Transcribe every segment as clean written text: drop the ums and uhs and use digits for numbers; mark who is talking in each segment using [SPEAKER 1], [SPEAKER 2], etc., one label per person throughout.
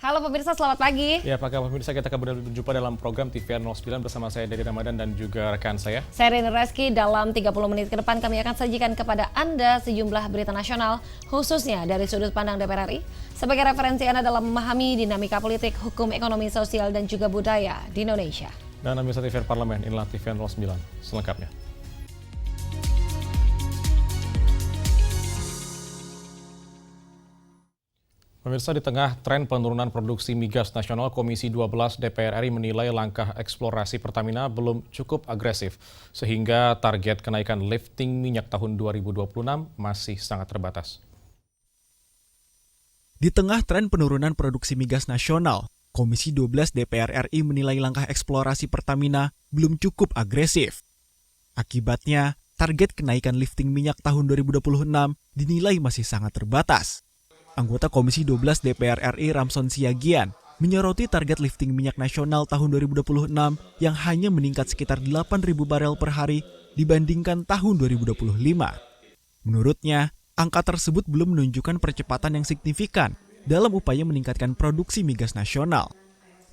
[SPEAKER 1] Halo pemirsa, selamat pagi.
[SPEAKER 2] Ya, Pak pemirsa, kita kembali berjumpa dalam program TVR 09 bersama saya Dedi Ramadan dan juga rekan saya.
[SPEAKER 1] Saya Rini Reski. Dalam 30 menit ke depan kami akan sajikan kepada Anda sejumlah berita nasional, khususnya dari sudut pandang DPR RI, sebagai referensi Anda dalam memahami dinamika politik, hukum, ekonomi, sosial, dan juga budaya di Indonesia.
[SPEAKER 2] Dan pemirsa TVR Parlemen, inilah TVR 09 selengkapnya. Pemirsa, di tengah tren penurunan produksi migas nasional, Komisi 12 DPR RI menilai langkah eksplorasi Pertamina belum cukup agresif, sehingga target kenaikan lifting minyak tahun 2026 masih sangat terbatas.
[SPEAKER 3] Di tengah tren penurunan produksi migas nasional, Komisi 12 DPR RI menilai langkah eksplorasi Pertamina belum cukup agresif. Akibatnya, target kenaikan lifting minyak tahun 2026 dinilai masih sangat terbatas. Anggota Komisi 12 DPR RI Ramson Siagian menyoroti target lifting minyak nasional tahun 2026 yang hanya meningkat sekitar 8.000 barel per hari dibandingkan tahun 2025. Menurutnya, angka tersebut belum menunjukkan percepatan yang signifikan dalam upaya meningkatkan produksi migas nasional.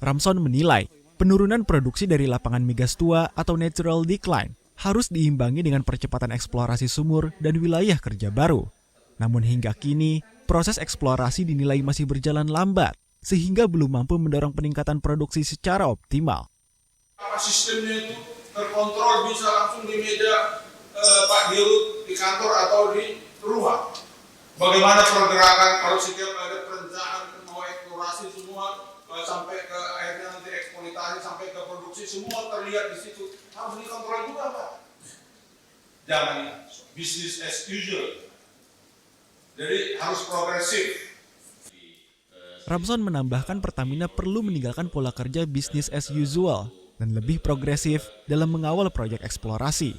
[SPEAKER 3] Ramson menilai penurunan produksi dari lapangan migas tua atau natural decline harus diimbangi dengan percepatan eksplorasi sumur dan wilayah kerja baru. Namun hingga kini, proses eksplorasi dinilai masih berjalan lambat, sehingga belum mampu mendorong peningkatan produksi secara optimal.
[SPEAKER 4] Sistemnya itu terkontrol, bisa langsung di meja Pak Dirut di kantor atau di rumah. Bagaimana pergerakan kalau setiap ada perencanaan mau eksplorasi semua sampai ke akhirnya nanti eksploitasi sampai ke produksi semua terlihat di situ. Harus dikontrol juga, Pak. Jangan business as usual. Jadi harus progresif.
[SPEAKER 3] Ramson menambahkan Pertamina perlu meninggalkan pola kerja bisnis as usual dan lebih progresif dalam mengawal proyek eksplorasi.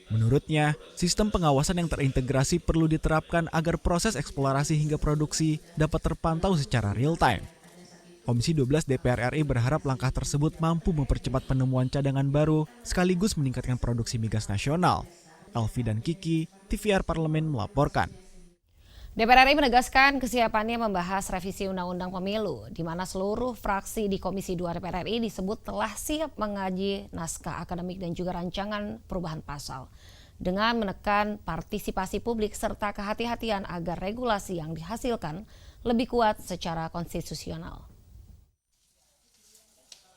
[SPEAKER 3] Menurutnya, sistem pengawasan yang terintegrasi perlu diterapkan agar proses eksplorasi hingga produksi dapat terpantau secara real time. Komisi 12 DPR RI berharap langkah tersebut mampu mempercepat penemuan cadangan baru sekaligus meningkatkan produksi migas nasional. Elvi dan Kiki, TVR Parlemen melaporkan.
[SPEAKER 1] DPR RI menegaskan kesiapannya membahas revisi Undang-Undang Pemilu, di mana seluruh fraksi di Komisi 2 DPR RI disebut telah siap mengaji naskah akademik dan juga rancangan perubahan pasal, dengan menekan partisipasi publik serta kehati-hatian agar regulasi yang dihasilkan lebih kuat secara konstitusional.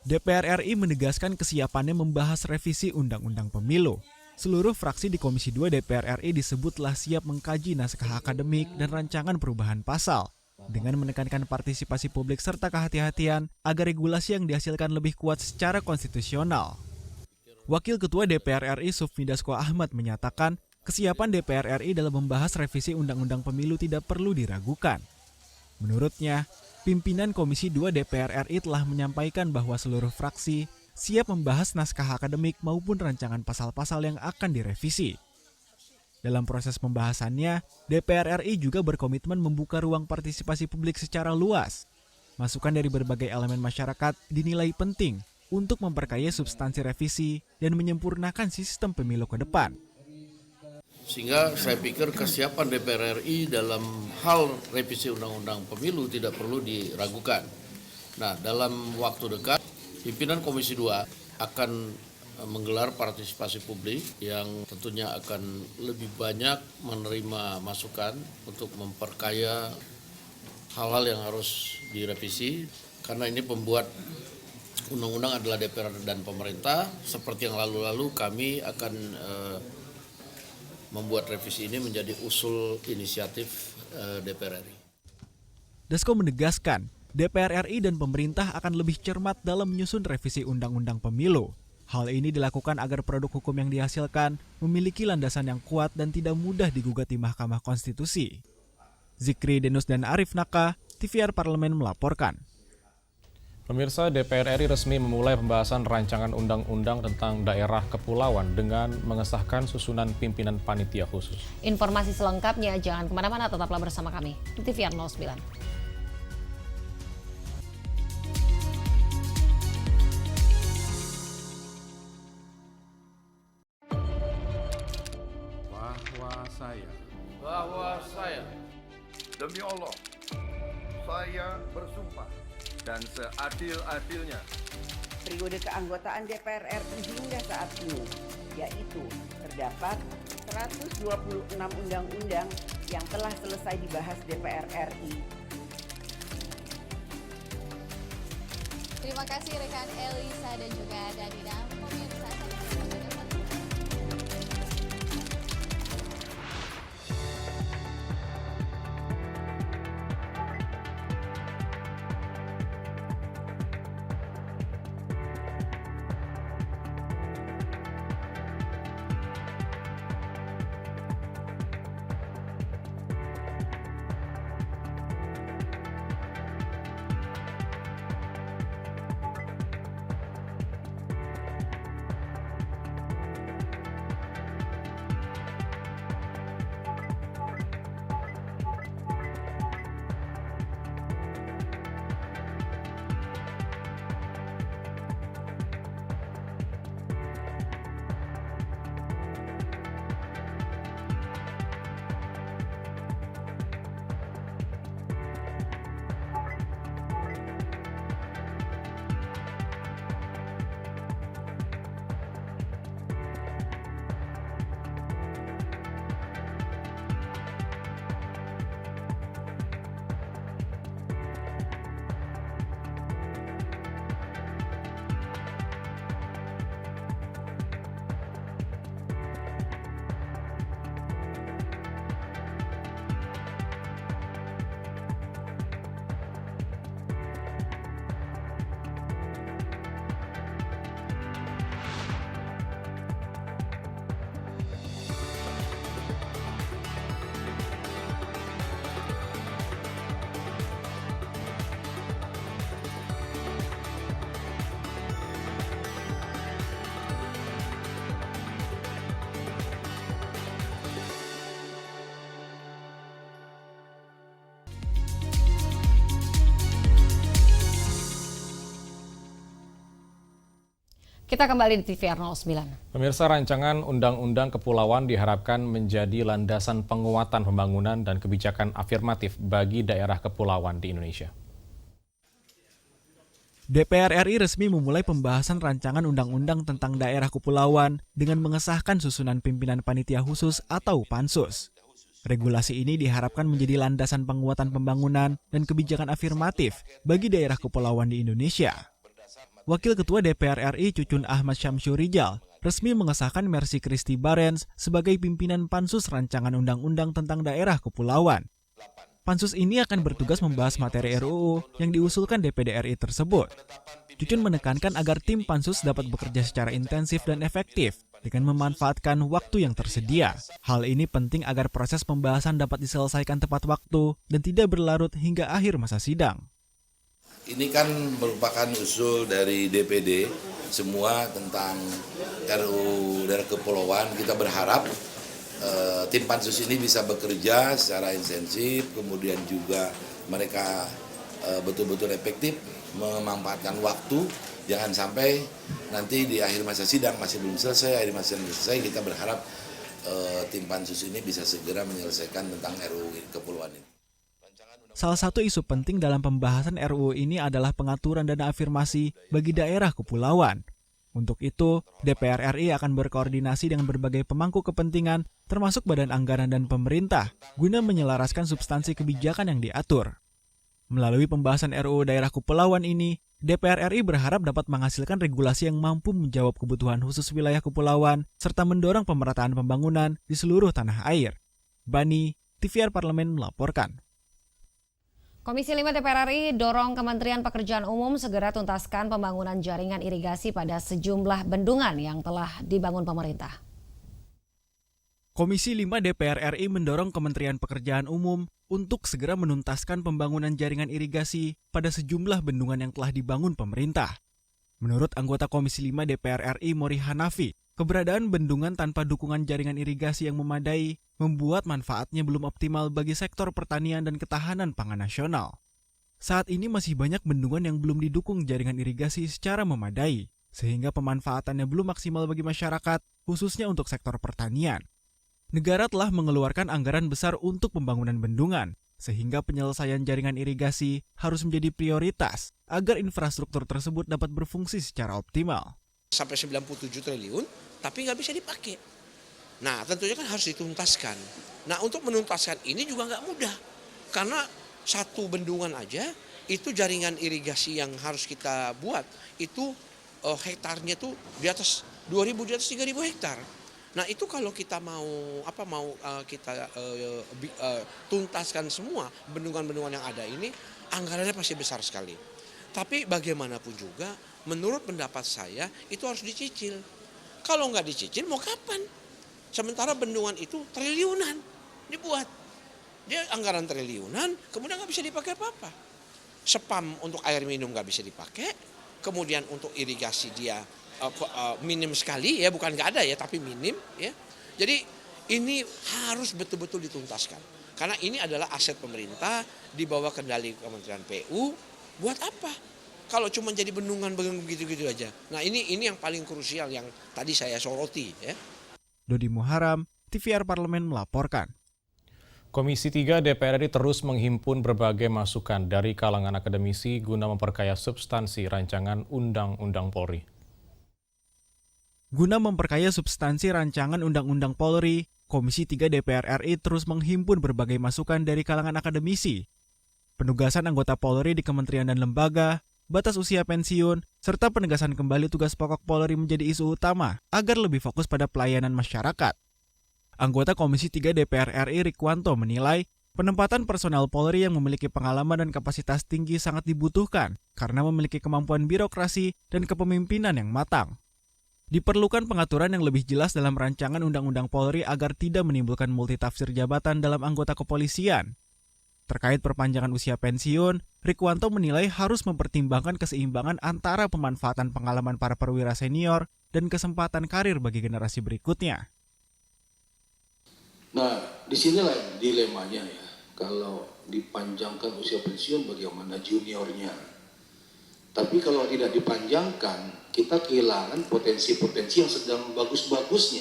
[SPEAKER 3] DPR RI menegaskan kesiapannya membahas revisi Undang-Undang Pemilu. Seluruh fraksi di Komisi 2 DPR RI disebutlah siap mengkaji naskah akademik dan rancangan perubahan pasal dengan menekankan partisipasi publik serta kehati-hatian agar regulasi yang dihasilkan lebih kuat secara konstitusional. Wakil Ketua DPR RI Sufmi Dasko Ahmad menyatakan kesiapan DPR RI dalam membahas revisi Undang-Undang Pemilu tidak perlu diragukan. Menurutnya, pimpinan Komisi 2 DPR RI telah menyampaikan bahwa seluruh fraksi siap membahas naskah akademik maupun rancangan pasal-pasal yang akan direvisi. Dalam proses pembahasannya, DPR RI juga berkomitmen membuka ruang partisipasi publik secara luas. Masukan dari berbagai elemen masyarakat dinilai penting untuk memperkaya substansi revisi dan menyempurnakan sistem pemilu ke depan.
[SPEAKER 5] Sehingga saya pikir kesiapan DPR RI dalam hal revisi Undang-Undang Pemilu tidak perlu diragukan. Nah, dalam waktu dekat, pimpinan Komisi 2 akan menggelar partisipasi publik yang tentunya akan lebih banyak menerima masukan untuk memperkaya hal-hal yang harus direvisi. Karena ini pembuat undang-undang adalah DPR dan pemerintah. Seperti yang lalu-lalu kami akan membuat revisi ini menjadi usul inisiatif DPR RI.
[SPEAKER 3] Dasko menegaskan, DPR RI dan pemerintah akan lebih cermat dalam menyusun revisi Undang-Undang Pemilu. Hal ini dilakukan agar produk hukum yang dihasilkan memiliki landasan yang kuat dan tidak mudah digugat di Mahkamah Konstitusi. Zikri Denus dan Arif Naka, TVR Parlemen melaporkan.
[SPEAKER 2] Pemirsa, DPR RI resmi memulai pembahasan rancangan undang-undang tentang daerah kepulauan dengan mengesahkan susunan pimpinan panitia khusus.
[SPEAKER 1] Informasi selengkapnya jangan kemana-mana, tetaplah bersama kami di TVR 09.
[SPEAKER 6] Bahwa saya demi Allah, saya bersumpah dan seadil-adilnya.
[SPEAKER 7] Periode keanggotaan DPR RI hingga saat ini, yaitu terdapat 126 undang-undang yang telah selesai dibahas DPR RI.
[SPEAKER 8] Terima kasih rekan Elisa dan juga Danida. Pemirsa,
[SPEAKER 1] Kita kembali di TVR 09.
[SPEAKER 2] Pemirsa, rancangan Undang-Undang Kepulauan diharapkan menjadi landasan penguatan pembangunan dan kebijakan afirmatif bagi daerah kepulauan di Indonesia.
[SPEAKER 3] DPR RI resmi memulai pembahasan rancangan undang-undang tentang daerah kepulauan dengan mengesahkan susunan pimpinan panitia khusus atau pansus. Regulasi ini diharapkan menjadi landasan penguatan pembangunan dan kebijakan afirmatif bagi daerah kepulauan di Indonesia. Wakil Ketua DPR RI Cucun Ahmad Syamsur Rijal resmi mengesahkan Mercy Christy Barens sebagai pimpinan pansus rancangan undang-undang tentang daerah kepulauan. Pansus ini akan bertugas membahas materi RUU yang diusulkan DPD RI tersebut. Cucun menekankan agar tim pansus dapat bekerja secara intensif dan efektif dengan memanfaatkan waktu yang tersedia. Hal ini penting agar proses pembahasan dapat diselesaikan tepat waktu dan tidak berlarut hingga akhir masa sidang.
[SPEAKER 9] Ini kan merupakan usul dari DPD semua tentang RUU daerah kepulauan. Kita berharap tim pansus ini bisa bekerja secara intensif, kemudian juga mereka betul-betul efektif memanfaatkan waktu. Jangan sampai nanti di akhir masa sidang masih belum selesai, akhir masa sidang selesai. Kita berharap tim pansus ini bisa segera menyelesaikan tentang RUU kepulauan ini.
[SPEAKER 3] Salah satu isu penting dalam pembahasan RUU ini adalah pengaturan dana afirmasi bagi daerah kepulauan. Untuk itu, DPR RI akan berkoordinasi dengan berbagai pemangku kepentingan, termasuk Badan Anggaran dan pemerintah, guna menyelaraskan substansi kebijakan yang diatur. Melalui pembahasan RUU daerah kepulauan ini, DPR RI berharap dapat menghasilkan regulasi yang mampu menjawab kebutuhan khusus wilayah kepulauan, serta mendorong pemerataan pembangunan di seluruh tanah air. Bani, TVR Parlemen melaporkan.
[SPEAKER 1] Komisi 5 DPR RI dorong Kementerian Pekerjaan Umum segera tuntaskan pembangunan jaringan irigasi pada sejumlah bendungan yang telah dibangun pemerintah.
[SPEAKER 3] Komisi 5 DPR RI mendorong Kementerian Pekerjaan Umum untuk segera menuntaskan pembangunan jaringan irigasi pada sejumlah bendungan yang telah dibangun pemerintah. Menurut anggota Komisi 5 DPR RI Mori Hanafi, keberadaan bendungan tanpa dukungan jaringan irigasi yang memadai membuat manfaatnya belum optimal bagi sektor pertanian dan ketahanan pangan nasional. Saat ini masih banyak bendungan yang belum didukung jaringan irigasi secara memadai, sehingga pemanfaatannya belum maksimal bagi masyarakat, khususnya untuk sektor pertanian. Negara telah mengeluarkan anggaran besar untuk pembangunan bendungan, sehingga penyelesaian jaringan irigasi harus menjadi prioritas agar infrastruktur tersebut dapat berfungsi secara optimal.
[SPEAKER 10] Sampai 97 triliun, tapi nggak bisa dipakai. Nah, tentunya kan harus dituntaskan. Nah, untuk menuntaskan ini juga nggak mudah. Karena satu bendungan aja, itu jaringan irigasi yang harus kita buat, itu hektarnya tuh di atas 2.000, di atas 3.000 hektar. Nah, itu kalau kita kita tuntaskan semua bendungan-bendungan yang ada ini, anggarannya pasti besar sekali. Tapi bagaimanapun juga, menurut pendapat saya, itu harus dicicil. Kalau nggak dicicil, mau kapan? Sementara bendungan itu triliunan dibuat. Dia anggaran triliunan, kemudian nggak bisa dipakai apa-apa. Spam untuk air minum nggak bisa dipakai, kemudian untuk irigasi dia minim sekali, ya bukan nggak ada ya, tapi minim ya. Jadi ini harus betul-betul dituntaskan. Karena ini adalah aset pemerintah di bawah kendali Kementerian PU. Buat apa? Kalau cuma jadi bendungan begitu-gitu aja. Nah ini yang paling krusial yang tadi saya soroti ya.
[SPEAKER 3] Dodi Muharam, TVR Parlemen melaporkan.
[SPEAKER 2] Komisi 3 DPR RI terus menghimpun berbagai masukan dari kalangan akademisi guna memperkaya substansi rancangan Undang-Undang Polri.
[SPEAKER 3] Guna memperkaya substansi rancangan Undang-Undang Polri, Komisi 3 DPR RI terus menghimpun berbagai masukan dari kalangan akademisi. Penugasan anggota Polri di kementerian dan lembaga, batas usia pensiun, serta penegasan kembali tugas pokok Polri menjadi isu utama agar lebih fokus pada pelayanan masyarakat. Anggota Komisi 3 DPR RI Rikwanto menilai penempatan personel Polri yang memiliki pengalaman dan kapasitas tinggi sangat dibutuhkan karena memiliki kemampuan birokrasi dan kepemimpinan yang matang. Diperlukan pengaturan yang lebih jelas dalam rancangan Undang-Undang Polri agar tidak menimbulkan multitafsir jabatan dalam anggota kepolisian. Terkait perpanjangan usia pensiun, Rikwanto menilai harus mempertimbangkan keseimbangan antara pemanfaatan pengalaman para perwira senior dan kesempatan karir bagi generasi berikutnya.
[SPEAKER 11] Nah, disinilah dilemanya ya. Kalau dipanjangkan usia pensiun, bagaimana juniornya? Tapi kalau tidak dipanjangkan, kita kehilangan potensi-potensi yang sedang bagus-bagusnya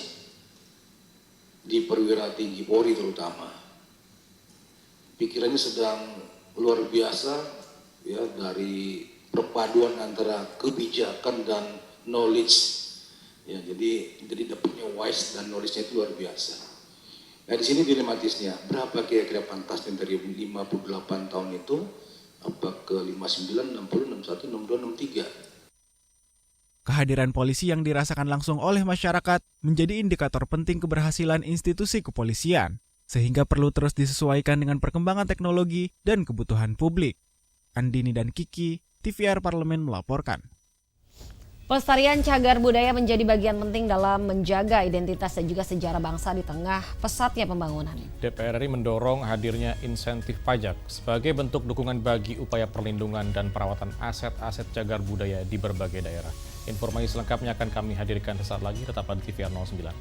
[SPEAKER 11] di perwira tinggi Polri terutama. Pikirannya sedang luar biasa ya, dari perpaduan antara kebijakan dan knowledge. Ya, jadi dapatnya wise dan knowledge-nya itu luar biasa. Nah, di sini dilematisnya, berapa kira-kira pantasnya dari 58 tahun itu, apa ke 59, 60, 61, 62, 63.
[SPEAKER 3] Kehadiran polisi yang dirasakan langsung oleh masyarakat menjadi indikator penting keberhasilan institusi kepolisian, sehingga perlu terus disesuaikan dengan perkembangan teknologi dan kebutuhan publik. Andini dan Kiki, TVR Parlemen melaporkan.
[SPEAKER 1] Pelestarian cagar budaya menjadi bagian penting dalam menjaga identitas dan juga sejarah bangsa di tengah pesatnya pembangunan.
[SPEAKER 2] DPR RI mendorong hadirnya insentif pajak sebagai bentuk dukungan bagi upaya perlindungan dan perawatan aset-aset cagar budaya di berbagai daerah. Informasi selengkapnya akan kami hadirkan sesaat lagi, tetaplah di TVR 09.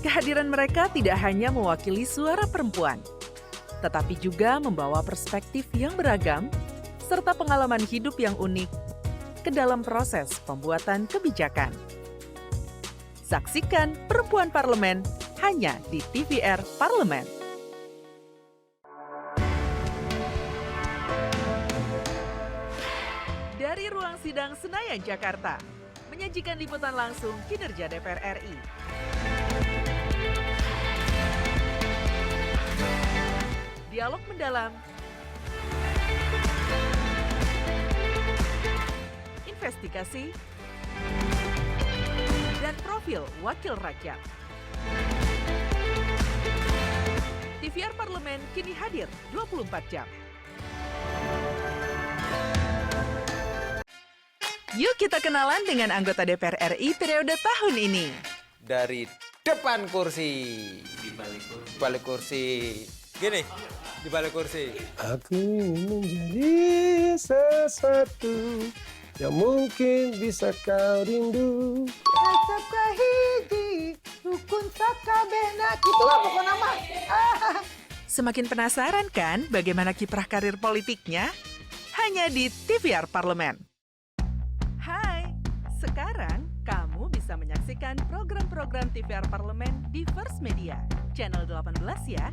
[SPEAKER 12] Kehadiran mereka tidak hanya mewakili suara perempuan, tetapi juga membawa perspektif yang beragam serta pengalaman hidup yang unik ke dalam proses pembuatan kebijakan. Saksikan Perempuan Parlemen hanya di TVR Parlemen. Dari ruang sidang Senayan, Jakarta, menyajikan liputan langsung kinerja DPR RI. Dialog mendalam, investigasi, dan profil wakil rakyat. TVR Parlemen kini hadir 24 jam. Yuk kita kenalan dengan anggota DPR RI periode tahun ini.
[SPEAKER 13] Dari depan kursi, di balik kursi. Gini, di balik kursi.
[SPEAKER 14] Aku ingin menjadi sesuatu yang mungkin bisa kau rindu.
[SPEAKER 15] Acap kahiji, rukun sakabehna
[SPEAKER 7] gitulah pokoknya mah.
[SPEAKER 12] Semakin penasaran kan bagaimana kiprah karir politiknya? Hanya di TVR Parlemen. Hai, sekarang kamu bisa menyaksikan program-program TVR Parlemen di First Media, channel 18 ya.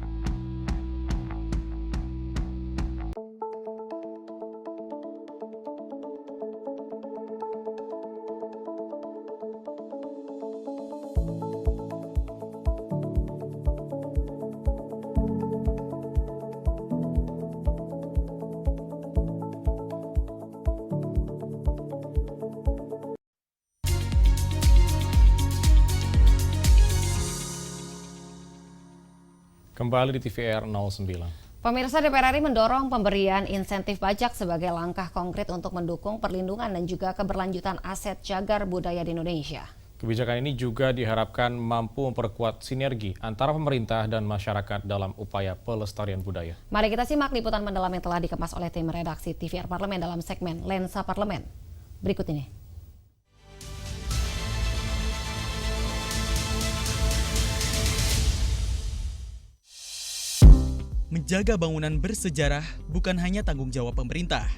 [SPEAKER 2] Kembali di TVR 09.
[SPEAKER 1] Pemirsa, DPR RI mendorong pemberian insentif pajak sebagai langkah konkret untuk mendukung perlindungan dan juga keberlanjutan aset cagar budaya di Indonesia.
[SPEAKER 2] Kebijakan ini juga diharapkan mampu memperkuat sinergi antara pemerintah dan masyarakat dalam upaya pelestarian budaya.
[SPEAKER 1] Mari kita simak liputan mendalam yang telah dikemas oleh tim redaksi TVR Parlemen dalam segmen Lensa Parlemen. Berikut ini.
[SPEAKER 3] Menjaga bangunan bersejarah bukan hanya tanggung jawab pemerintah,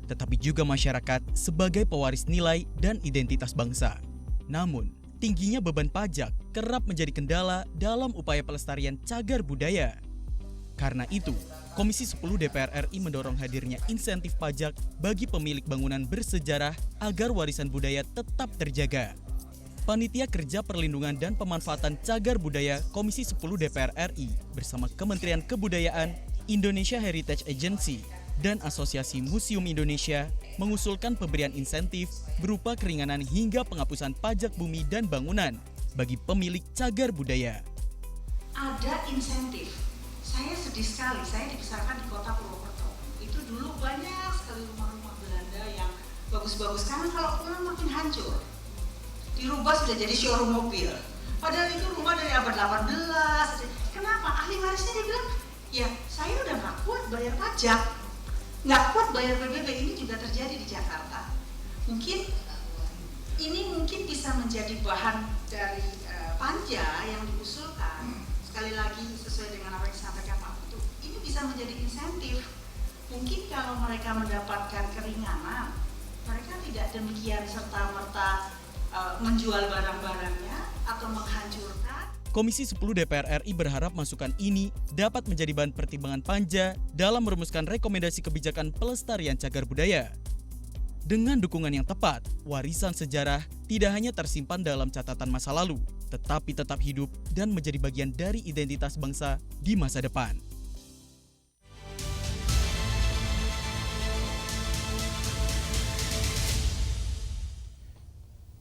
[SPEAKER 3] tetapi juga masyarakat sebagai pewaris nilai dan identitas bangsa. Namun, tingginya beban pajak kerap menjadi kendala dalam upaya pelestarian cagar budaya. Karena itu, Komisi 10 DPR RI mendorong hadirnya insentif pajak bagi pemilik bangunan bersejarah agar warisan budaya tetap terjaga. Panitia Kerja Perlindungan dan Pemanfaatan Cagar Budaya Komisi 10 DPR RI bersama Kementerian Kebudayaan, Indonesia Heritage Agency, dan Asosiasi Museum Indonesia mengusulkan pemberian insentif berupa keringanan hingga penghapusan pajak bumi dan bangunan bagi pemilik cagar budaya.
[SPEAKER 15] Ada insentif. Saya sedih sekali, saya dibesarkan di kota Purwokerto. Itu dulu banyak sekali rumah-rumah Belanda yang bagus-bagus, karena kalau pulang makin hancur. Dirubah sudah jadi showroom mobil. Padahal itu rumah dari abad 18. Kenapa? Ahli warisnya dia bilang, ya saya udah nggak kuat bayar pajak, nggak kuat bayar PBB. Ini juga terjadi di Jakarta. Mungkin ini bisa menjadi bahan dari panja yang diusulkan. Sekali lagi sesuai dengan apa yang disampaikan Pak Putu, ini bisa menjadi insentif. Mungkin kalau mereka mendapatkan keringanan, mereka tidak demikian serta-merta menjual barang-barangnya atau menghancurkan.
[SPEAKER 3] Komisi 10 DPR RI berharap masukan ini dapat menjadi bahan pertimbangan panja dalam merumuskan rekomendasi kebijakan pelestarian cagar budaya. Dengan dukungan yang tepat, warisan sejarah tidak hanya tersimpan dalam catatan masa lalu, tetapi tetap hidup dan menjadi bagian dari identitas bangsa di masa depan.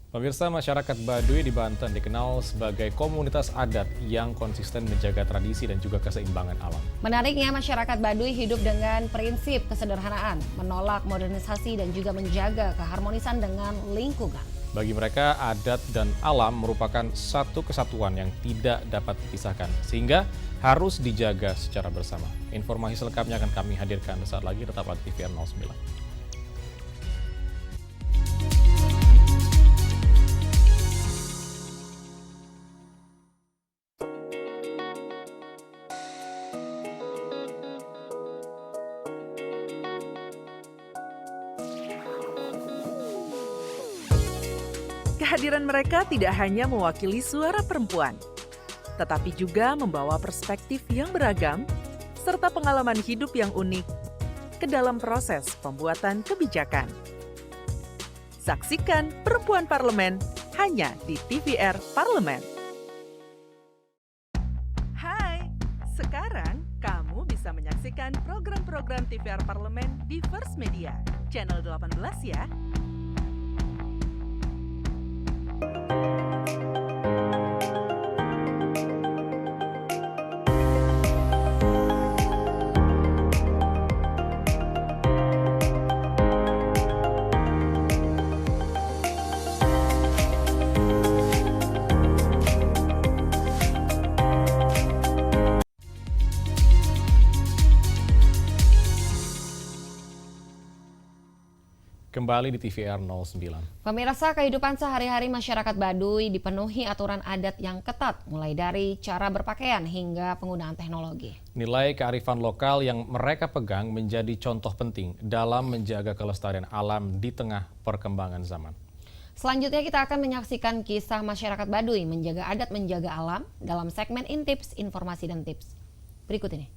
[SPEAKER 2] Pemirsa, masyarakat Baduy di Banten dikenal sebagai komunitas adat yang konsisten menjaga tradisi dan juga keseimbangan alam.
[SPEAKER 1] Menariknya, masyarakat Baduy hidup dengan prinsip kesederhanaan, menolak modernisasi dan juga menjaga keharmonisan dengan lingkungan.
[SPEAKER 2] Bagi mereka, adat dan alam merupakan satu kesatuan yang tidak dapat dipisahkan, sehingga harus dijaga secara bersama. Informasi selengkapnya akan kami hadirkan sesaat lagi, tetaplah di TVR 09.
[SPEAKER 12] Kehadiran mereka tidak hanya mewakili suara perempuan, tetapi juga membawa perspektif yang beragam serta pengalaman hidup yang unik ke dalam proses pembuatan kebijakan. Saksikan Perempuan Parlemen hanya di TVR Parlemen. Hai, sekarang kamu bisa menyaksikan program-program TVR Parlemen di First Media, channel 18 ya.
[SPEAKER 2] kembali di TVR 09.
[SPEAKER 1] Pemirsa, kehidupan sehari-hari masyarakat Baduy dipenuhi aturan adat yang ketat, mulai dari cara berpakaian hingga penggunaan teknologi.
[SPEAKER 2] Nilai kearifan lokal yang mereka pegang menjadi contoh penting dalam menjaga kelestarian alam di tengah perkembangan zaman.
[SPEAKER 1] Selanjutnya kita akan menyaksikan kisah masyarakat Baduy menjaga adat menjaga alam dalam segmen Intips, Informasi dan Tips. Berikut ini.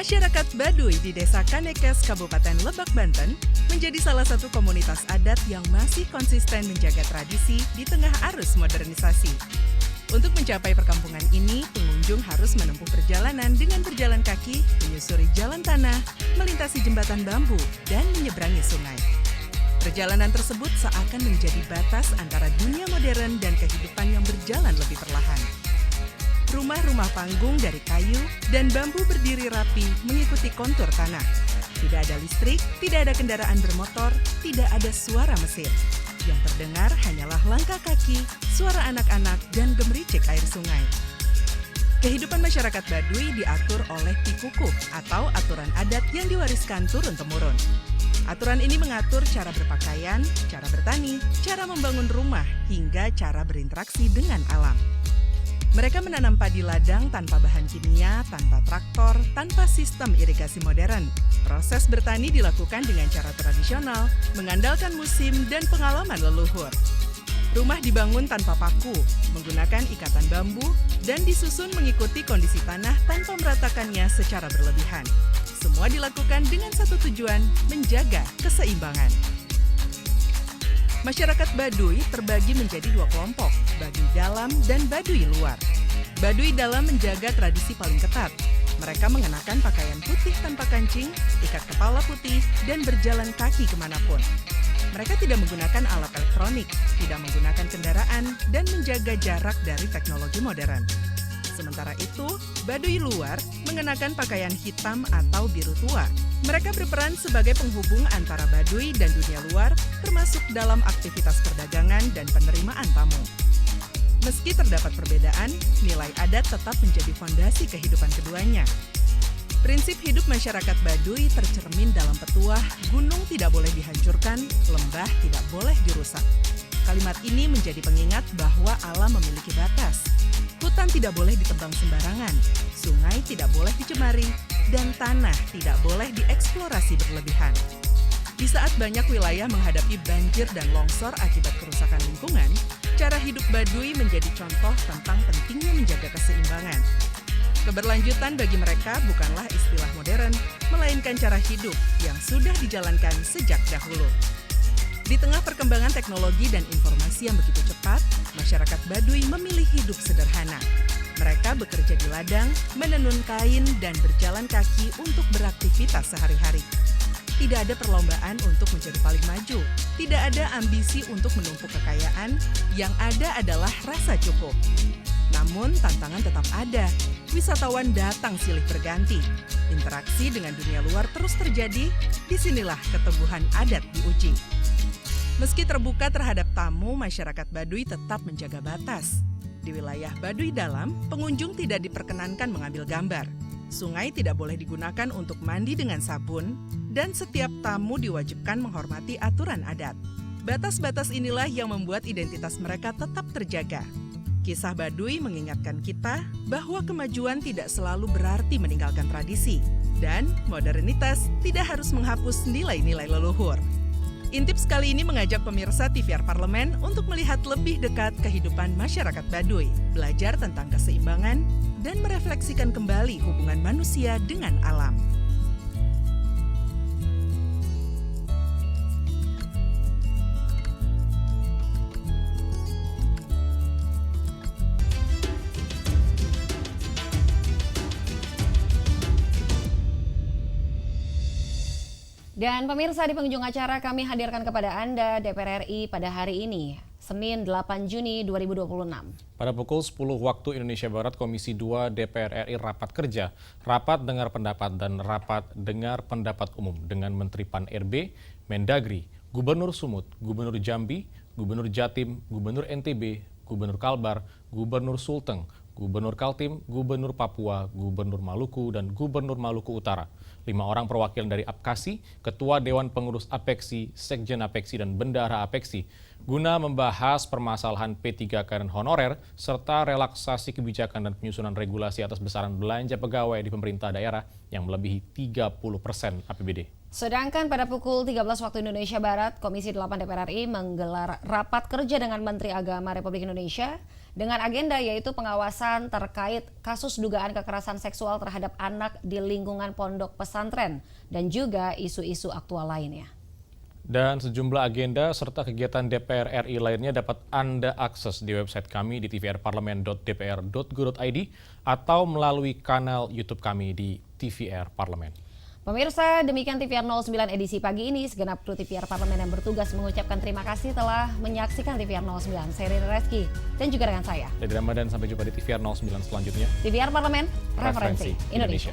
[SPEAKER 12] Masyarakat Baduy di Desa Kanekes, Kabupaten Lebak, Banten menjadi salah satu komunitas adat yang masih konsisten menjaga tradisi di tengah arus modernisasi. Untuk mencapai perkampungan ini, pengunjung harus menempuh perjalanan dengan berjalan kaki, menyusuri jalan tanah, melintasi jembatan bambu, dan menyeberangi sungai. Perjalanan tersebut seakan menjadi batas antara dunia modern dan kehidupan yang berjalan lebih perlahan. Rumah-rumah panggung dari kayu dan bambu berdiri rapi mengikuti kontur tanah. Tidak ada listrik, tidak ada kendaraan bermotor, tidak ada suara mesin. Yang terdengar hanyalah langkah kaki, suara anak-anak, dan gemericik air sungai. Kehidupan masyarakat Baduy diatur oleh Pikukuk atau aturan adat yang diwariskan turun-temurun. Aturan ini mengatur cara berpakaian, cara bertani, cara membangun rumah, hingga cara berinteraksi dengan alam. Mereka menanam padi ladang tanpa bahan kimia, tanpa traktor, tanpa sistem irigasi modern. Proses bertani dilakukan dengan cara tradisional, mengandalkan musim dan pengalaman leluhur. Rumah dibangun tanpa paku, menggunakan ikatan bambu, dan disusun mengikuti kondisi tanah tanpa meratakannya secara berlebihan. Semua dilakukan dengan satu tujuan, menjaga keseimbangan. Masyarakat Baduy terbagi menjadi dua kelompok, Baduy Dalam dan Baduy Luar. Baduy Dalam menjaga tradisi paling ketat. Mereka mengenakan pakaian putih tanpa kancing, ikat kepala putih, dan berjalan kaki kemanapun. Mereka tidak menggunakan alat elektronik, tidak menggunakan kendaraan, dan menjaga jarak dari teknologi modern. Sementara itu, Baduy Luar mengenakan pakaian hitam atau biru tua. Mereka berperan sebagai penghubung antara Baduy dan dunia luar, termasuk dalam aktivitas perdagangan dan penerimaan tamu. Meski terdapat perbedaan, nilai adat tetap menjadi fondasi kehidupan keduanya. Prinsip hidup masyarakat Baduy tercermin dalam petuah, gunung tidak boleh dihancurkan, lembah tidak boleh dirusak. Kalimat ini menjadi pengingat bahwa alam memiliki batas. Hutan tidak boleh ditebang sembarangan, sungai tidak boleh dicemari, dan tanah tidak boleh dieksplorasi berlebihan. Di saat banyak wilayah menghadapi banjir dan longsor akibat kerusakan lingkungan, cara hidup Baduy menjadi contoh tentang pentingnya menjaga keseimbangan. Keberlanjutan bagi mereka bukanlah istilah modern, melainkan cara hidup yang sudah dijalankan sejak dahulu. Di tengah perkembangan teknologi dan informasi yang begitu cepat, masyarakat Baduy memilih hidup sederhana. Mereka bekerja di ladang, menenun kain, dan berjalan kaki untuk beraktivitas sehari-hari. Tidak ada perlombaan untuk menjadi paling maju. Tidak ada ambisi untuk menumpuk kekayaan. Yang ada adalah rasa cukup. Namun, tantangan tetap ada. Wisatawan datang silih berganti. Interaksi dengan dunia luar terus terjadi. Disinilah keteguhan adat diuji. Meski terbuka terhadap tamu, masyarakat Baduy tetap menjaga batas. Di wilayah Baduy Dalam, pengunjung tidak diperkenankan mengambil gambar. Sungai tidak boleh digunakan untuk mandi dengan sabun, dan setiap tamu diwajibkan menghormati aturan adat. Batas-batas inilah yang membuat identitas mereka tetap terjaga. Kisah Baduy mengingatkan kita bahwa kemajuan tidak selalu berarti meninggalkan tradisi, dan modernitas tidak harus menghapus nilai-nilai leluhur. Intips kali ini mengajak pemirsa TVR Parlemen untuk melihat lebih dekat kehidupan masyarakat Baduy, belajar tentang keseimbangan, dan merefleksikan kembali hubungan manusia dengan alam.
[SPEAKER 1] Dan pemirsa, di penghujung acara kami hadirkan kepada Anda DPR RI pada hari ini, Senin 8 Juni 2026.
[SPEAKER 2] Pada pukul 10 waktu Indonesia Barat, Komisi 2 DPR RI rapat kerja, rapat dengar pendapat dan rapat dengar pendapat umum dengan Menteri Pan-RB, Mendagri, Gubernur Sumut, Gubernur Jambi, Gubernur Jatim, Gubernur NTB, Gubernur Kalbar, Gubernur Sulteng, Gubernur Kaltim, Gubernur Papua, Gubernur Maluku, dan Gubernur Maluku Utara. 5 orang perwakilan dari APKASI, Ketua Dewan Pengurus APEKSI, Sekjen APEKSI, dan Bendahara APEKSI guna membahas permasalahan P3K dan honorer, serta relaksasi kebijakan dan penyusunan regulasi atas besaran belanja pegawai di pemerintah daerah yang melebihi 30% APBD.
[SPEAKER 1] Sedangkan pada pukul 13 waktu Indonesia Barat, Komisi 8 DPR RI menggelar rapat kerja dengan Menteri Agama Republik Indonesia dengan agenda yaitu pengawasan terkait kasus dugaan kekerasan seksual terhadap anak di lingkungan pondok pesantren dan juga isu-isu aktual lainnya.
[SPEAKER 2] Dan sejumlah agenda serta kegiatan DPR RI lainnya dapat Anda akses di website kami di tvrparlemen.dpr.go.id atau melalui kanal YouTube kami di TVR Parlemen.
[SPEAKER 1] Pemirsa, demikian TVR 09 edisi pagi ini. Segenap kru TVR Parlemen yang bertugas mengucapkan terima kasih telah menyaksikan TVR 09. Saya Rina Reski dan juga dengan saya.
[SPEAKER 2] Dari Ramadan, sampai jumpa di TVR 09 selanjutnya.
[SPEAKER 1] TVR Parlemen, referensi Indonesia.